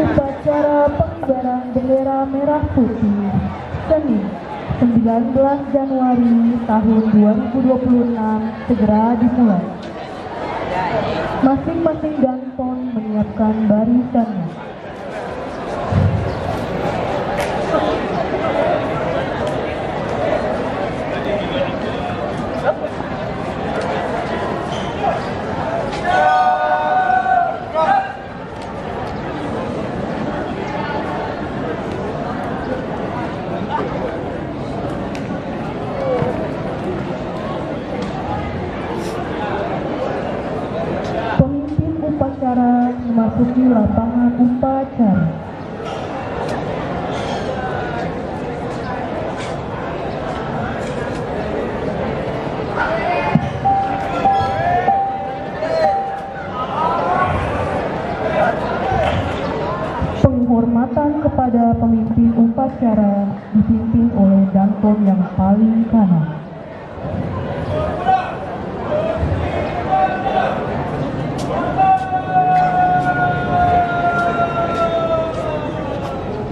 Upacara pengibaran bendera merah putih Senin 19 Januari tahun 2026 segera dimulai. Masing-masing danton menyiapkan barisannya. Pemimpin upacara memasuki lapangan upacara. Penghormatan kepada pemimpin upacara dipimpin oleh danton yang paling kanan.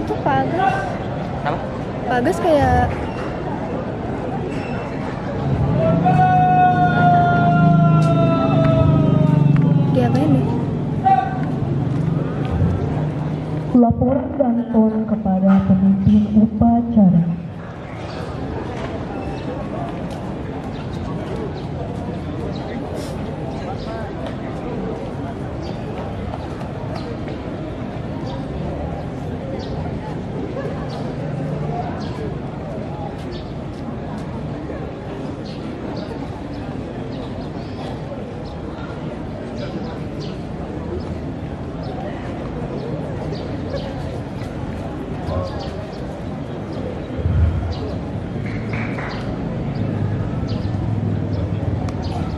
Itu Pak Agus. Apa? Pak Agus kayak diapain nih? Laporan danton kepada pemimpin upacara.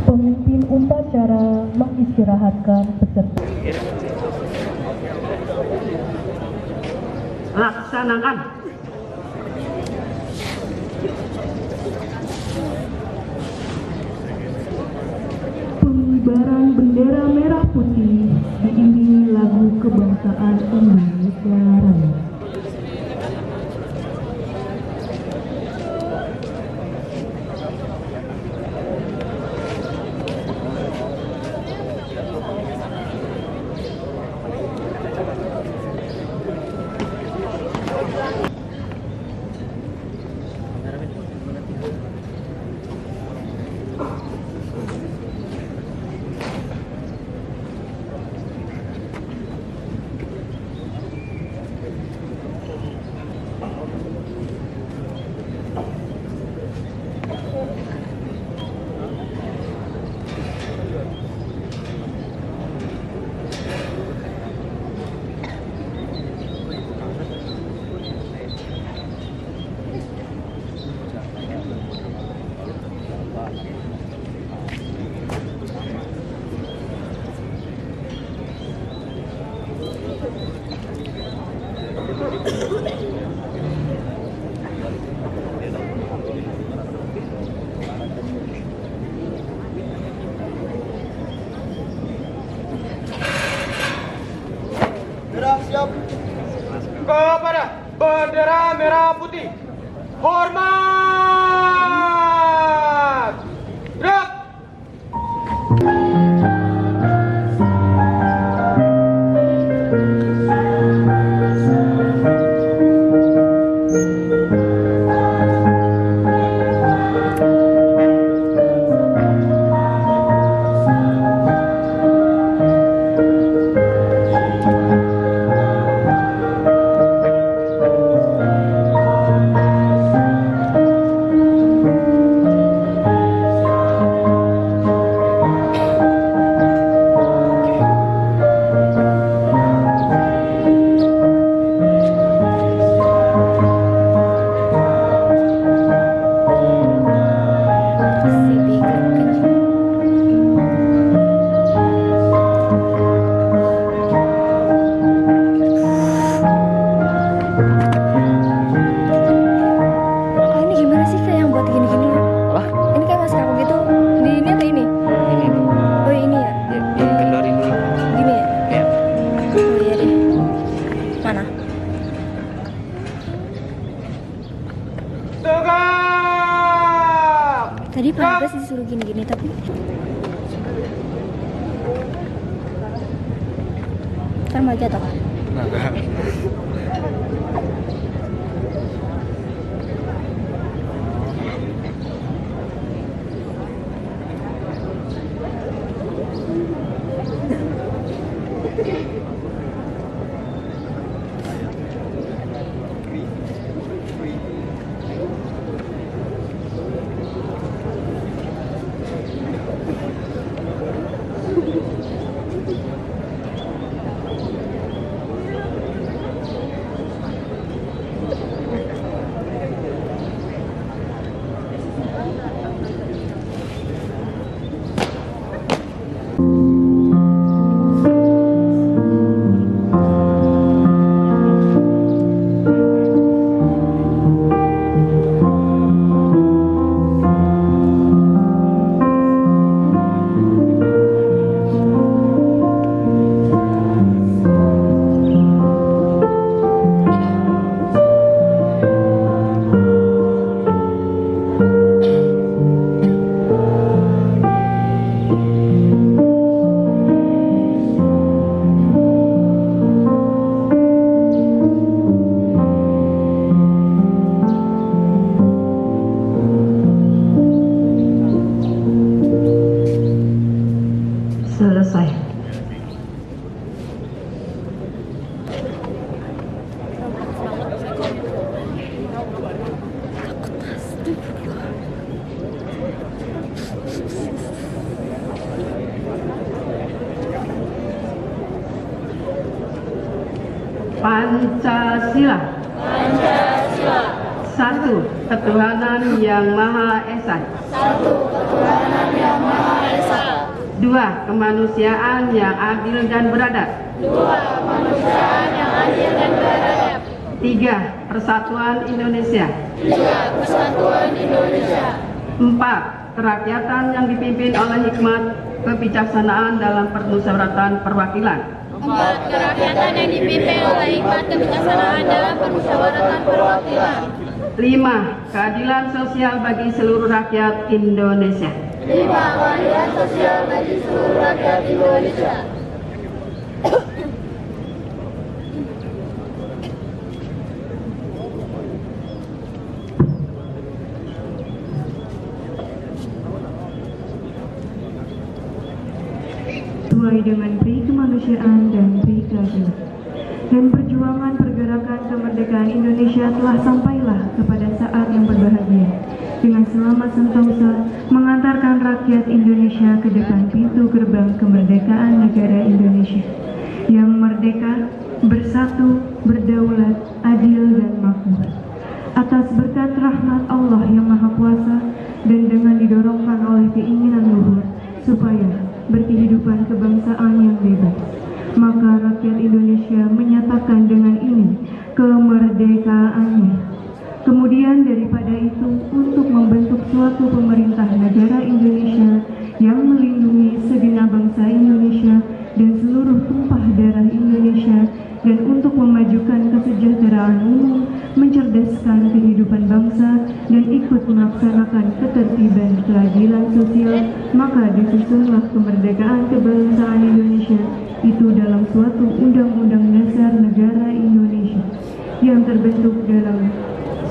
Pemimpin upacara mengistirahatkan peserta. Laksanakan. Pengibaran bendera merah putih diiringi lagu kebangsaan Indonesia Raya. Siap kepada bendera merah putih. Hormat. Gerak. disuruh gini-gini tapi ntar mau jatuh kan? Enggak. Selesai. Pancasila. Satu, ketuhanan yang Maha Esa. Dua, kemanusiaan yang adil dan beradab. Tiga, persatuan Indonesia. Empat, kerakyatan yang dipimpin oleh hikmat kebijaksanaan dalam permusyawaratan perwakilan. Kerakyatan yang dipimpin oleh hikmat kebijaksanaan dalam permusyawaratan perwakilan. Lima, keadilan sosial bagi seluruh rakyat Indonesia. Keadilan sosial bagi seluruh rakyat Indonesia. Sesuai dengan pri kemanusiaan dan pri keadilan. Dan perjuangan pergerakan kemerdekaan Indonesia telah sampailah kepada saat yang berbahagia, dengan selamat sentosa mengantarkan rakyat Indonesia ke depan pintu gerbang kemerdekaan negara Indonesia yang merdeka, bersatu, berdaulat, adil dan makmur. Atas berkat rahmat Allah yang Maha Kuasa dan dengan didorongkan oleh keinginan luhur supaya berkehidupan kebangsaan yang bebas, maka rakyat Indonesia menyatakan dengan ini kemerdekaannya. Kemudian daripada itu, untuk membentuk suatu pemerintah negara Indonesia yang melindungi segenap bangsa Indonesia dan seluruh tumpah darah Indonesia, dan untuk memajukan kesejahteraan umum, mencerdaskan kehidupan bangsa, dan ikut melaksanakan ketertiban keadilan sosial, maka disusunlah kemerdekaan kebangsaan Indonesia itu dalam suatu Undang-Undang Dasar Negara Indonesia yang terbentuk dalam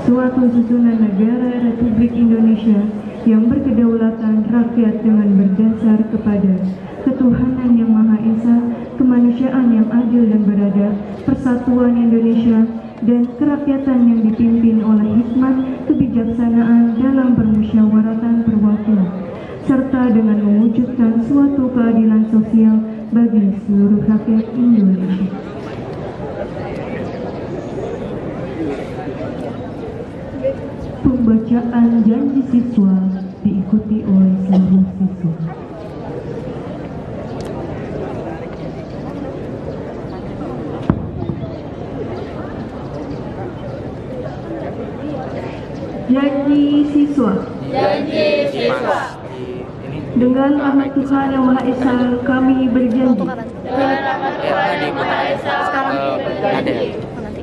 suatu susunan negara Republik Indonesia yang berkedaulatan rakyat dengan berdasar kepada ketuhanan yang Maha Esa, kemanusiaan yang adil dan beradab, persatuan Indonesia, dan kerakyatan yang dipimpin oleh hikmat kebijaksanaan dalam permusyawaratan perwakilan, serta dengan mewujudkan suatu keadilan sosial bagi seluruh rakyat Indonesia. Pembacaan janji siswa diikuti oleh seluruh siswa. Janji siswa. Dengan rahmat Tuhan yang Maha Esa, kami berjanji.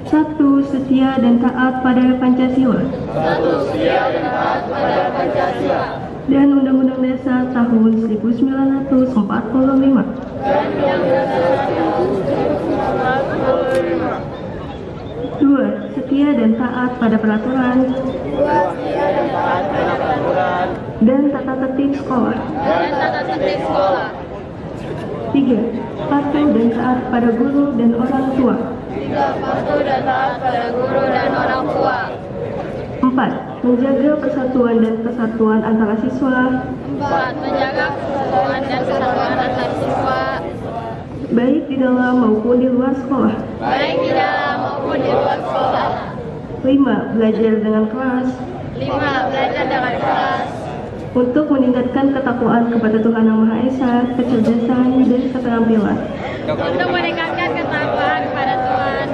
Satu, setia dan taat pada Pancasila. dan Undang-Undang Dasar tahun 1945. Dua, setia dan taat pada peraturan dan tata tertib sekolah. Tiga, patuh dan taat pada guru dan orang tua. Empat, menjaga persatuan dan kesatuan antara siswa, baik di dalam maupun di luar sekolah. Lima, belajar dengan keras untuk meningkatkan ketakwaan kepada Tuhan Yang Maha Esa, kecerdasan dan keterampilan. Untuk meningkatkan ketakwaan kepada Tuhan.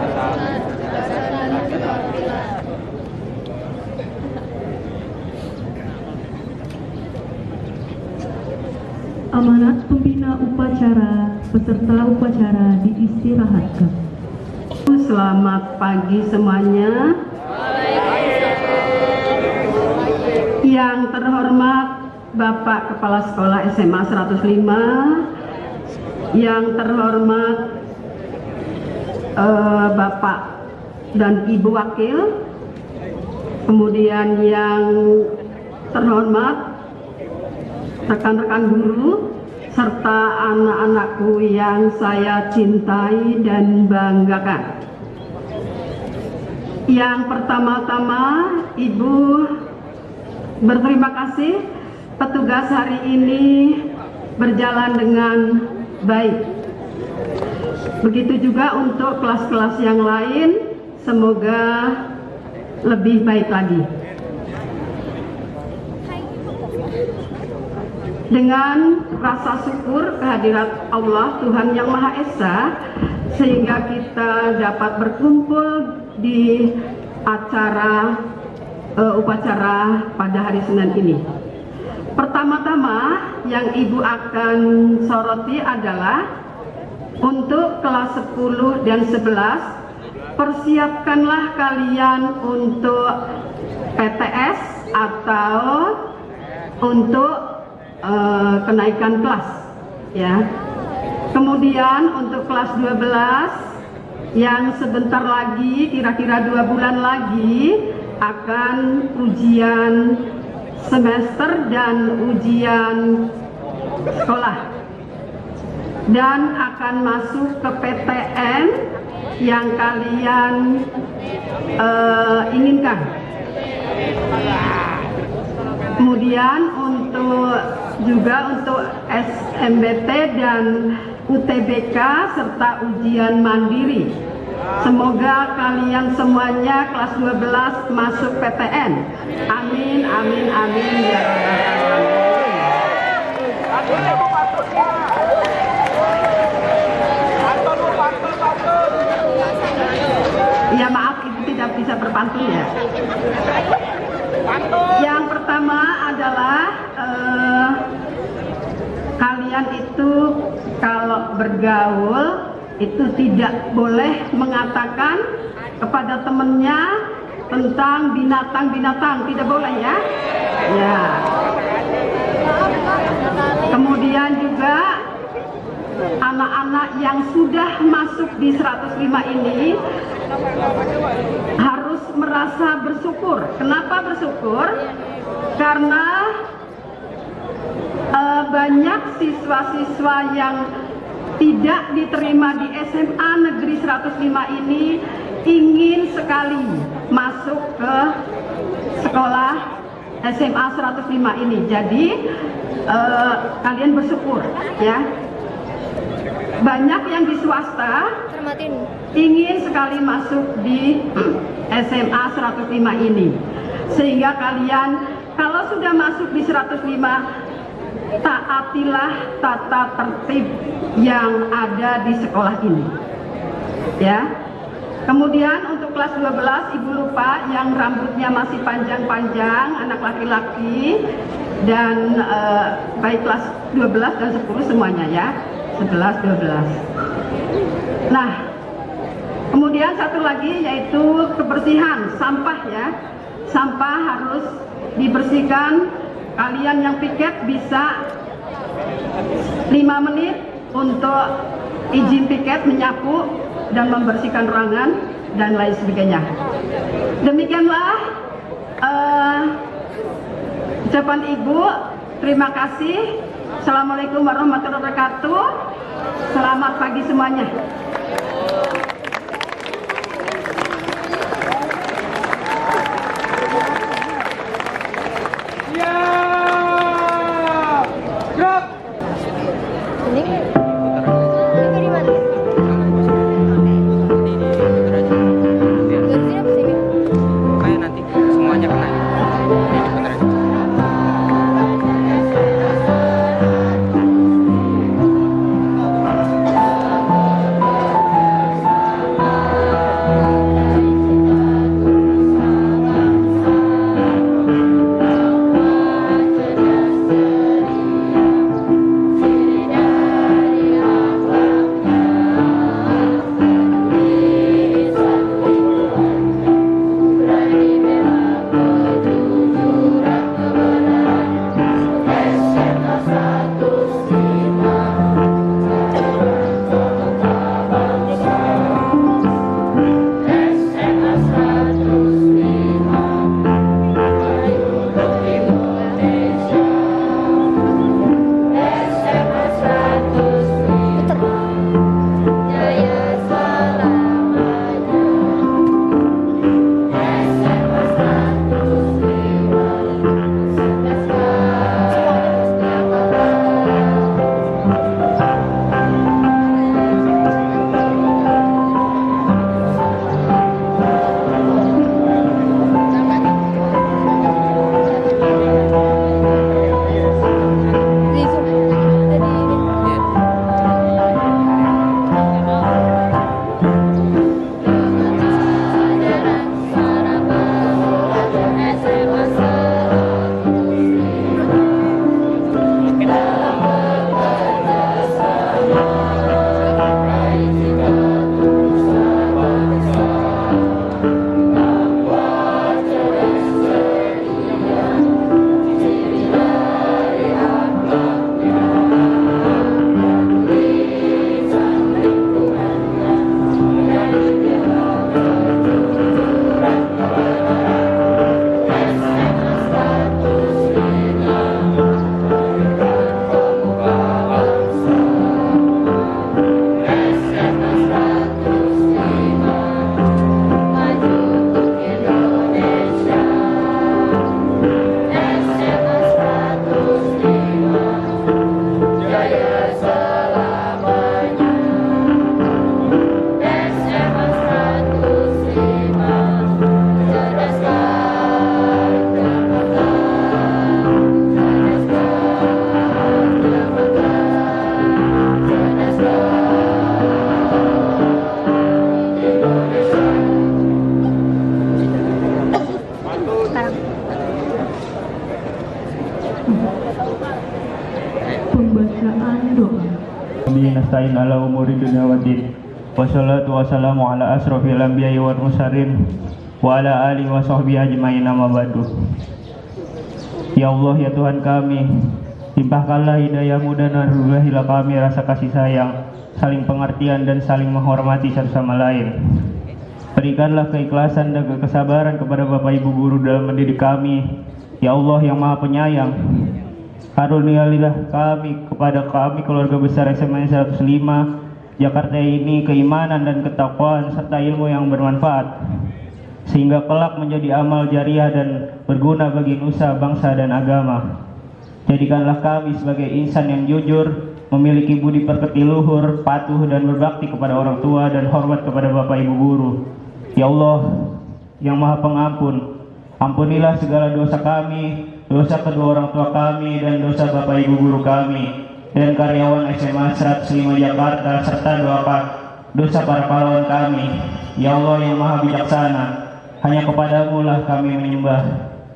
Amanat pembina upacara peserta upacara diistirahatkan. Selamat pagi semuanya. Yang terhormat Bapak Kepala Sekolah SMA 105, yang terhormat Bapak dan Ibu Wakil, kemudian yang terhormat rekan-rekan guru, serta anak-anakku yang saya cintai dan banggakan. Yang pertama-tama, Ibu berterima kasih petugas hari ini berjalan dengan baik. Begitu juga untuk kelas-kelas yang lain, semoga lebih baik lagi. Dengan rasa syukur kehadirat Allah Tuhan Yang Maha Esa, sehingga kita dapat berkumpul di upacara pada hari Senin ini. Pertama-tama yang Ibu akan soroti adalah untuk kelas 10 dan 11, persiapkanlah kalian untuk PTS atau untuk kenaikan kelas, ya. Kemudian untuk kelas 12 yang sebentar lagi, kira-kira 2 bulan lagi akan ujian semester dan ujian sekolah, dan akan masuk ke PTN yang kalian inginkan. Kemudian untuk SMBT dan UTBK serta ujian mandiri. Semoga kalian semuanya kelas 12 masuk PTN. Amin, amin, amin ya Rabbal alamin. Ya maaf, Ibu tidak bisa berpantun ya. Yang pertama adalah kalian itu kalau bergaul itu tidak boleh mengatakan kepada temennya tentang binatang-binatang, tidak boleh ya. Ya. Kemudian juga anak-anak yang sudah masuk di 105 ini harus merasa bersyukur. Kenapa bersyukur? Karena banyak siswa-siswa yang tidak diterima di SMA Negeri 105 ini ingin sekali masuk ke sekolah SMA 105 ini. Jadi kalian bersyukur ya. Banyak yang di swasta ingin sekali masuk di SMA 105 ini. Sehingga kalian kalau sudah masuk di 105, taatilah tata tertib yang ada di sekolah ini. Ya. Kemudian untuk kelas 12, Ibu lupa yang rambutnya masih panjang-panjang, anak laki-laki, dan baik kelas 12 dan 10 semuanya ya. 11, 12. Nah, kemudian satu lagi yaitu kebersihan sampah ya. Sampah harus dibersihkan Kalian yang piket bisa 5 menit untuk izin piket menyapu dan membersihkan ruangan dan lain sebagainya. Demikianlah ucapan Ibu. Terima kasih. Assalamualaikum warahmatullahi wabarakatuh. Selamat pagi semuanya. Pembacaan doa. Nasta'in ala umuri dunia wa din. Wassalatu wassalamu ala asrofil anbiya'i wal mursalin wa ala alihi wa sahbihi ajma'in, amma ba'du. Ya Allah, ya Tuhan kami, limpahkanlah hidayah-Mu dan anugerahkanlah kami rasa kasih sayang, saling pengertian dan saling menghormati satu sama lain. Berikanlah keikhlasan dan kesabaran kepada Bapak Ibu guru dalam mendidik kami. Ya Allah yang Maha Penyayang, karuniailah kepada kami keluarga besar SMA 105 Jakarta ini keimanan dan ketakwaan serta ilmu yang bermanfaat, sehingga kelak menjadi amal jariah dan berguna bagi nusa, bangsa dan agama. Jadikanlah kami sebagai insan yang jujur, memiliki budi pekerti luhur, patuh dan berbakti kepada orang tua dan hormat kepada Bapak Ibu guru. Ya Allah yang Maha Pengampun, ampunilah segala dosa kami, dosa kedua orang tua kami dan dosa Bapak Ibu guru kami dan karyawan SMA 105 Jakarta serta dosa para pahlawan kami. Ya Allah yang Maha Bijaksana, hanya kepadamu lah kami menyembah,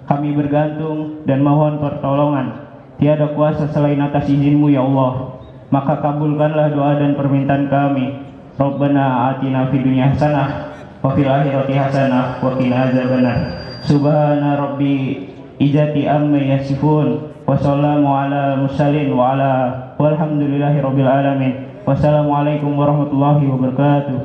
kami bergantung dan mohon pertolongan. Tiada kuasa selain atas izin-Mu ya Allah. Maka kabulkanlah doa dan permintaan kami. Rabbana atina fid dunya hasanah wa fil akhirati hasanah wa qina azabannar. Subhana rabbi izzati amma yasifun Wassalamu ala mursalin wa ala walhamdulillahi rabbil alamin. Wassalamualaikum warahmatullahi wabarakatuh.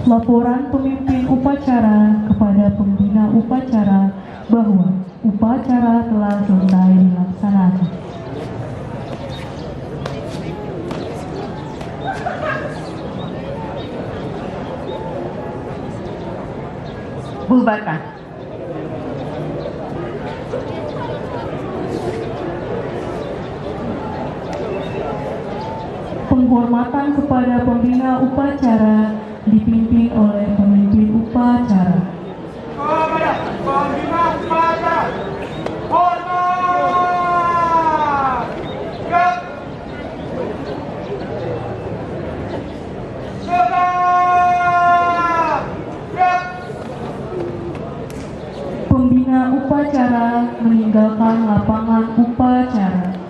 Laporan pemimpin upacara kepada pembina upacara bahwa upacara telah selesai dilaksanakan. Bubarkan. Penghormatan kepada pembina upacara dipimpin oleh pemimpin upacara. Kepada pembina upacara, hormat. Gerak. Tegak. Gerak. Pembina upacara meninggalkan lapangan upacara.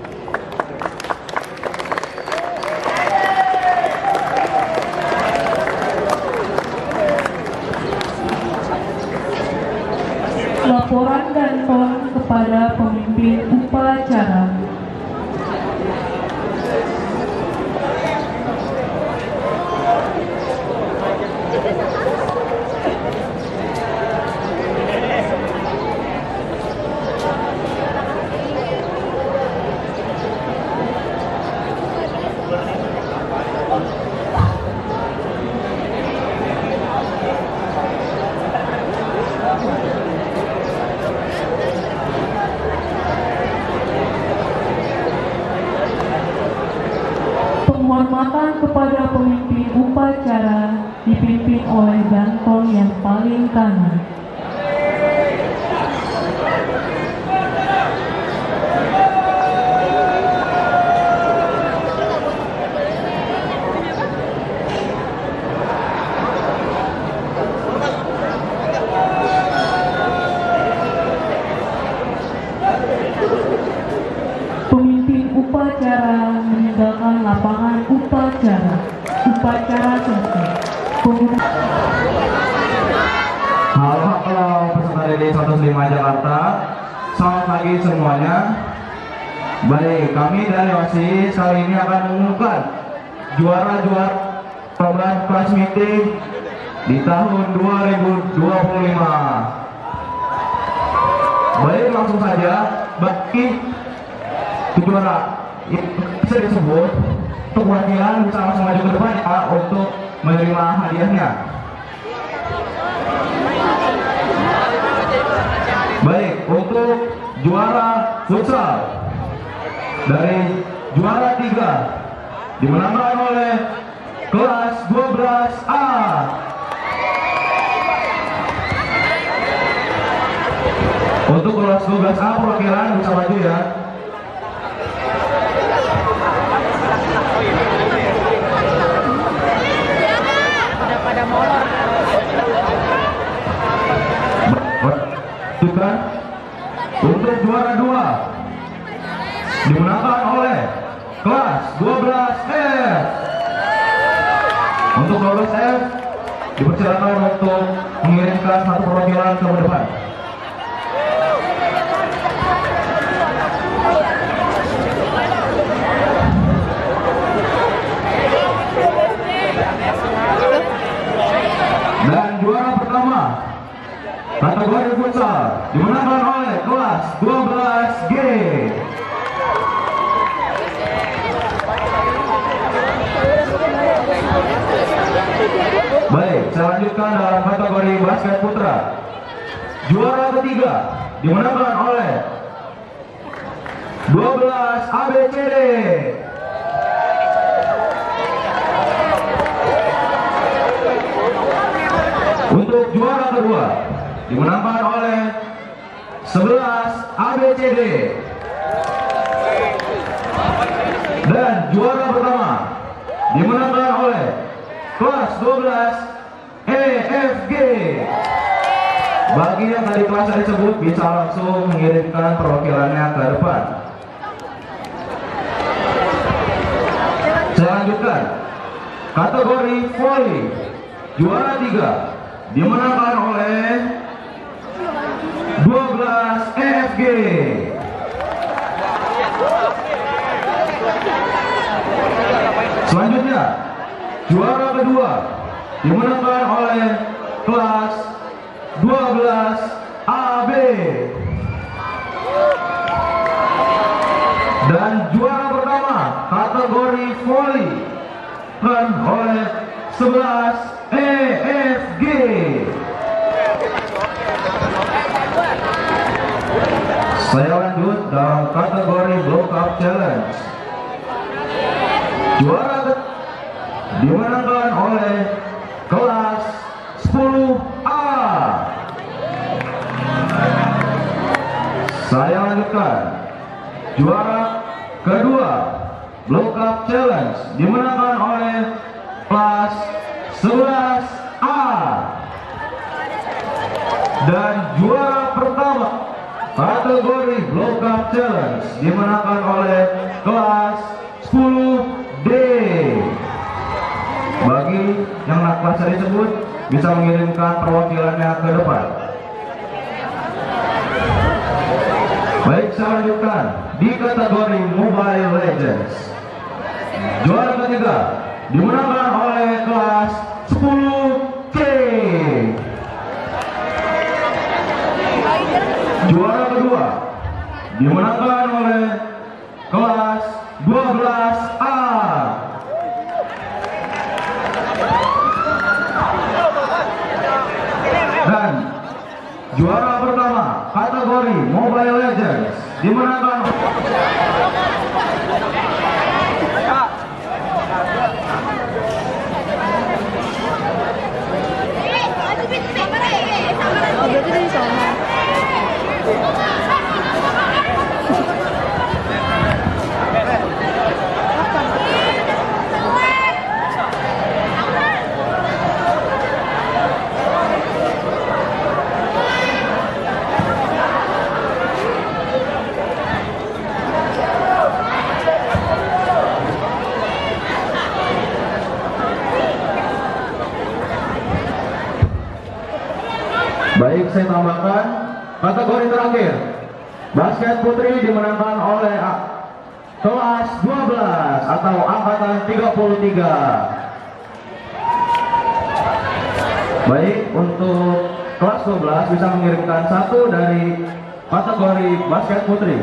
Laporan ganton kepada pemimpin upacara. Penghormatan kepada pemimpin upacara dipimpin oleh ganton yang paling kanan. Pemimpin upacara meninggalkan lapangan upacara. Upacara selesai. Halo peserta DD 105 Jakarta. Selamat pagi semuanya. Baik, kami dari OSIS kali ini akan mengumumkan juara-juara program kelas meeting di tahun 2025. Baik, langsung saja bagi juara yang bisa disebut untuk wakilan bisa langsung maju ke depan ya, untuk menerima hadiahnya. Baik, untuk juara futsal dari juara 3 dimenangkan oleh kelas 12A. Untuk kelas 12A perwakilan bisa maju ya. Untuk juara 2 dimenangkan oleh kelas 12F. Untuk 12F dipersilakan untuk mengirimkan satu perwakilan ke depan. Dan juara pertama kategori futsal dimenangkan oleh kelas 12G. Baik, saya lanjutkan dalam kategori basket putra. Juara ketiga dimenangkan oleh 12 ABCD. Untuk juara kedua dimenangkan oleh 11 ABCD. Dan juara pertama dimenangkan oleh kelas 12 EFG. Bagi yang tadi kelas disebut bisa langsung mengirimkan perwakilannya ke depan. Saya lanjutkan kategori volley juara 3 dimenangkan oleh 12 EFG. Selanjutnya, juara kedua dimenangkan oleh kelas 12 AB. Dan juara pertama kategori voli oleh 11 EFG. Saya lanjut dalam kategori block up challenge. Juara dimenangkan oleh kelas 10A. Saya lanjutkan. Juara kedua block up challenge dimenangkan oleh kelas 11A. Dan juara pertama kategori block up challenge dimenangkan oleh kelas 10D. Bagi yang nak kelas tersebut bisa mengirimkan perwakilannya ke depan. Baik, saya lanjutkan di kategori Mobile Legends. Juara ketiga dimenangkan oleh kelas 10C. Juara kedua dimenangkan oleh kelas 12A. Dan juara pertama kategori Mobile Legends dimenangkan Baik, saya tambahkan kategori terakhir basket putri dimenangkan oleh kelas 12 atau angkatan 33. Baik, untuk kelas 12 bisa mengirimkan satu dari kategori basket putri.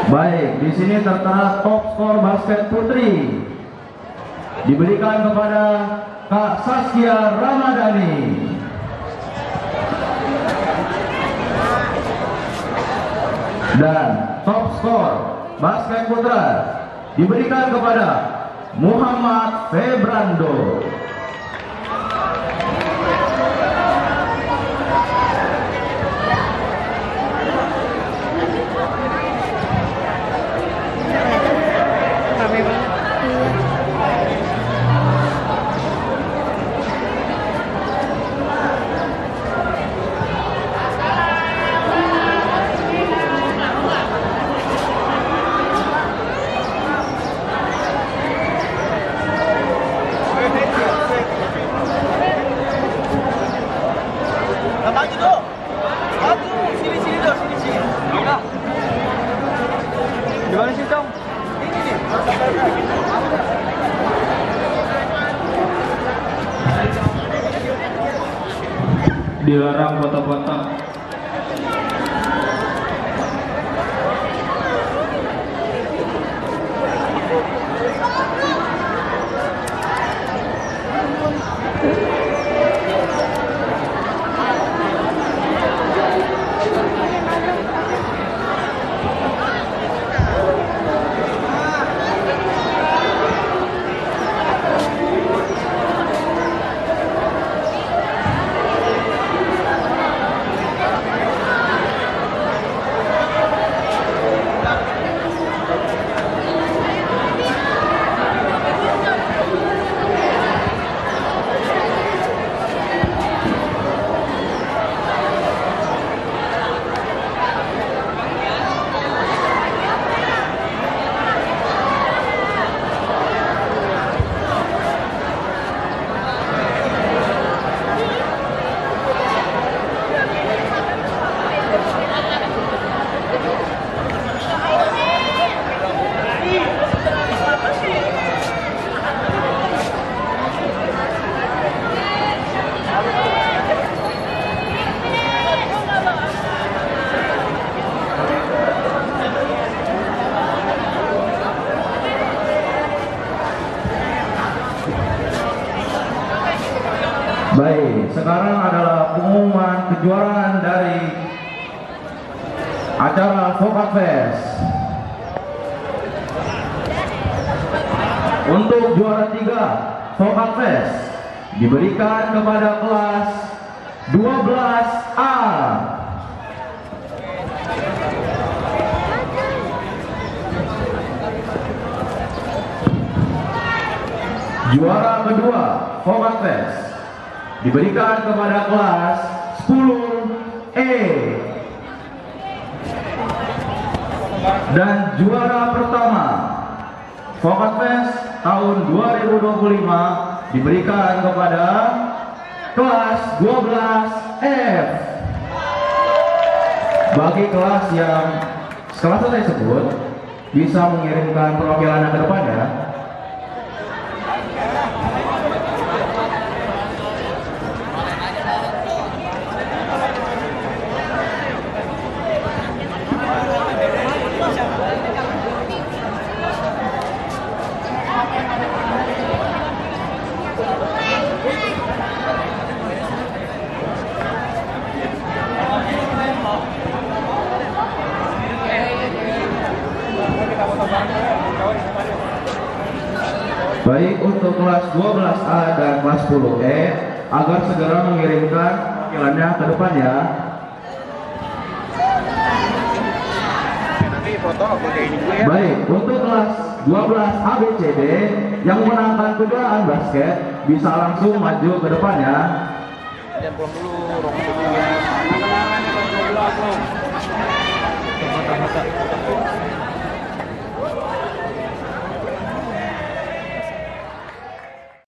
Baik, di sini tertera top skor basket putri diberikan kepada Kak Saskia Ramadhani. Dan top skor basket putra diberikan kepada Muhammad Febrando. Dilarang foto-foto. Baik, sekarang adalah pengumuman kejuaraan dari acara Vokat Fest. Untuk juara 3 Vokat Fest diberikan kepada kelas 12A. Juara kedua Vokat Fest diberikan kepada kelas 10E. Dan juara pertama Vokat Fest tahun 2025 diberikan kepada kelas 12F. Bagi kelas yang kelas tersebut bisa mengirimkan perwakilannya ke depannya. Baik, untuk kelas 12A dan kelas 10E agar segera mengirimkan wakilannya ke depan ya. Baik, untuk kelas 12 ABCD yang memenangkan kejuaraan basket bisa langsung maju ke depannya.